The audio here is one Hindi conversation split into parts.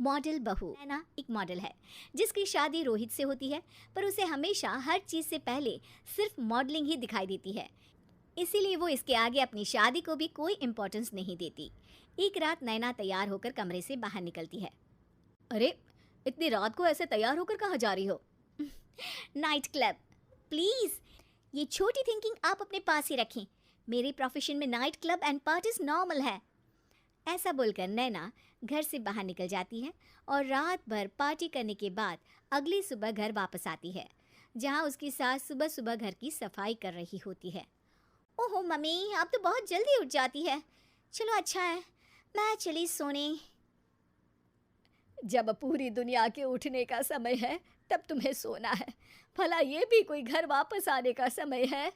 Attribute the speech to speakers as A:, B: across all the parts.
A: मॉडल बहू नैना एक मॉडल है जिसकी शादी रोहित से होती है, पर उसे हमेशा हर चीज़ से पहले सिर्फ मॉडलिंग ही दिखाई देती है। इसीलिए वो इसके आगे अपनी शादी को भी कोई इम्पोर्टेंस नहीं देती। एक रात नैना तैयार होकर कमरे से बाहर निकलती है। अरे, इतनी रात को ऐसे तैयार होकर कहाँ जा रही हो? Night club. प्लीज़, ये छोटी थिंकिंग आप अपने पास ही रखें। मेरे प्रोफेशन में night club and parties normal है। ऐसा बोलकर नैना घर से बाहर निकल जाती है और रात भर पार्टी करने के बाद अगली सुबह घर वापस आती है, जहां उसकी सास सुबह सुबह घर की सफाई कर रही होती है। ओहो मम्मी, आप तो बहुत जल्दी उठ जाती है। चलो अच्छा है, मैं चली सोने।
B: जब पूरी दुनिया के उठने का समय है तब तुम्हें सोना है। भला ये भी कोई घर वापस आने का समय है?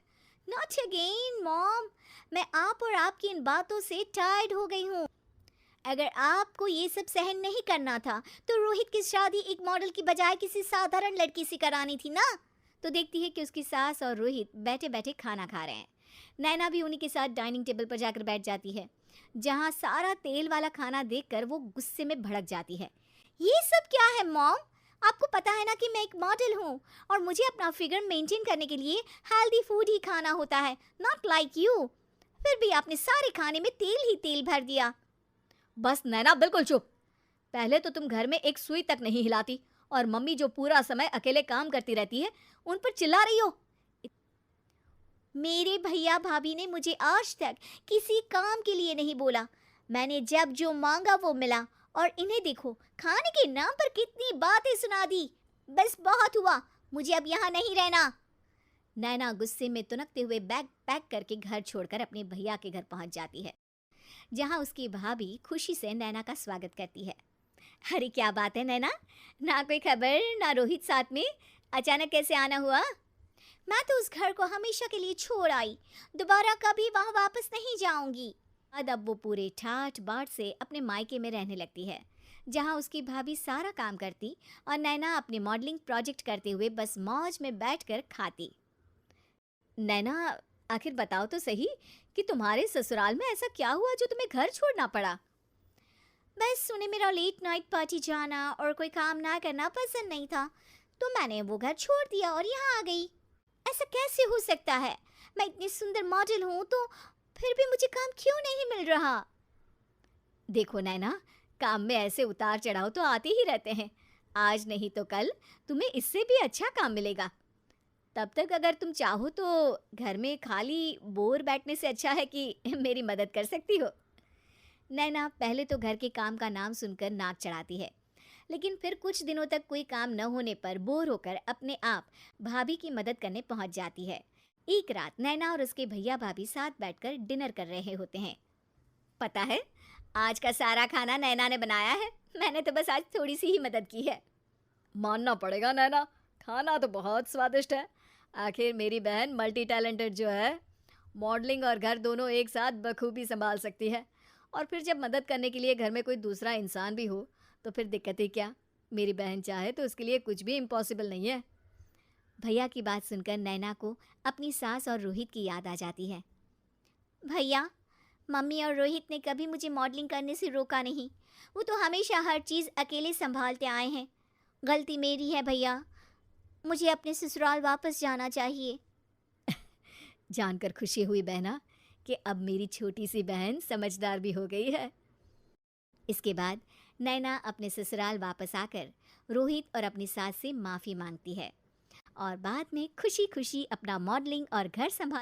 A: नॉट अगेन मॉम, मैं आप और आपकी इन बातों से टायर्ड हो गई हूँ। अगर आपको ये सब सहन नहीं करना था तो रोहित की शादी एक मॉडल की बजाय किसी साधारण लड़की से करानी थी ना। तो देखती है कि उसकी सास और रोहित बैठे बैठे खाना खा रहे हैं। नैना भी उन्हीं के साथ डाइनिंग टेबल पर जाकर बैठ जाती है, जहाँ सारा तेल वाला खाना देखकर वो गुस्से में भड़क जाती है। ये सब क्या है मॉम? आपको पता है ना कि मैं एक मॉडल हूँ और मुझे अपना फिगर मेंटेन करने के लिए हेल्दी फूड ही खाना होता है, नॉट लाइक यू। फिर भी आपने सारे खाने में तेल ही तेल भर दिया।
B: बस नैना, बिल्कुल चुप। पहले तो तुम घर में एक सुई तक नहीं हिलाती और मम्मी जो पूरा समय अकेले काम करती रहती है उन पर चिल्ला रही हो।
A: मेरे भैया भाभी ने मुझे आज तक किसी काम के लिए नहीं बोला। मैंने जब जो मांगा वो मिला और इन्हें देखो, खाने के नाम पर कितनी बातें सुना दी। बस बहुत हुआ, मुझे अब यहाँ नहीं रहना। नैना गुस्से में तुनकते हुए बैग पैक करके घर छोड़कर अपने भैया के घर पहुँच जाती है, जहाँ उसकी भाभी खुशी से नैना का स्वागत करती है। अरे क्या बात है नैना, ना कोई खबर ना रोहित साथ में, अचानक कैसे आना हुआ? मैं तो उस घर को हमेशा के लिए छोड़ आई, दोबारा कभी वहाँ वापस नहीं जाऊंगी। अब वो पूरे ठाठ बाट से अपने मायके में रहने लगती है, जहाँ उसकी भाभी सारा काम करती और नैना अपने मॉडलिंग प्रोजेक्ट करते हुए बस मौज में बैठकर खाती।
B: नैना, आखिर बताओ तो सही कि तुम्हारे ससुराल में ऐसा क्या हुआ जो तुम्हें घर छोड़ना पड़ा?
A: बस उन्हें मेरा लेट नाइट पार्टी जाना और कोई काम ना करना पसंद नहीं था, तो मैंने वो घर छोड़ दिया और यहाँ आ गई। ऐसा कैसे हो सकता है? मैं इतनी सुंदर मॉडल हूँ तो फिर भी मुझे काम क्यों नहीं मिल रहा?
B: देखो नैना, काम में ऐसे उतार चढ़ाव तो आते ही रहते हैं। आज नहीं तो कल तुम्हें इससे भी अच्छा काम मिलेगा। तब तक अगर तुम चाहो तो घर में खाली बोर बैठने से अच्छा है कि मेरी मदद कर सकती हो।
A: नैना पहले तो घर के काम का नाम सुनकर नाक चढ़ाती है, लेकिन फिर कुछ दिनों तक कोई काम न होने पर बोर होकर अपने आप भाभी की मदद करने पहुंच जाती है। एक रात नैना और उसके भैया भाभी साथ बैठकर डिनर कर रहे होते हैं। पता है, आज का सारा खाना नैना ने बनाया है, मैंने तो बस आज थोड़ी सी ही मदद की है।
B: मानना पड़ेगा नैना, खाना तो बहुत स्वादिष्ट है। आखिर मेरी बहन मल्टी टैलेंटेड जो है, मॉडलिंग और घर दोनों एक साथ बखूबी संभाल सकती है। और फिर जब मदद करने के लिए घर में कोई दूसरा इंसान भी हो तो फिर दिक्कत ही क्या। मेरी बहन चाहे तो उसके लिए कुछ भी इम्पॉसिबल नहीं है।
A: भैया की बात सुनकर नैना को अपनी सास और रोहित की याद आ जाती है। भैया, मम्मी और रोहित ने कभी मुझे मॉडलिंग करने से रोका नहीं, वो तो हमेशा हर चीज़ अकेले संभालते आए हैं। गलती मेरी है भैया, मुझे अपने ससुराल वापस जाना चाहिए।
B: जानकर खुशी हुई बहना कि अब मेरी छोटी सी बहन समझदार भी हो गई है।
A: इसके बाद नैना अपने ससुराल वापस आकर रोहित और अपनी सास से माफ़ी मांगती है और बाद में खुशी खुशी अपना मॉडलिंग और घर संभाल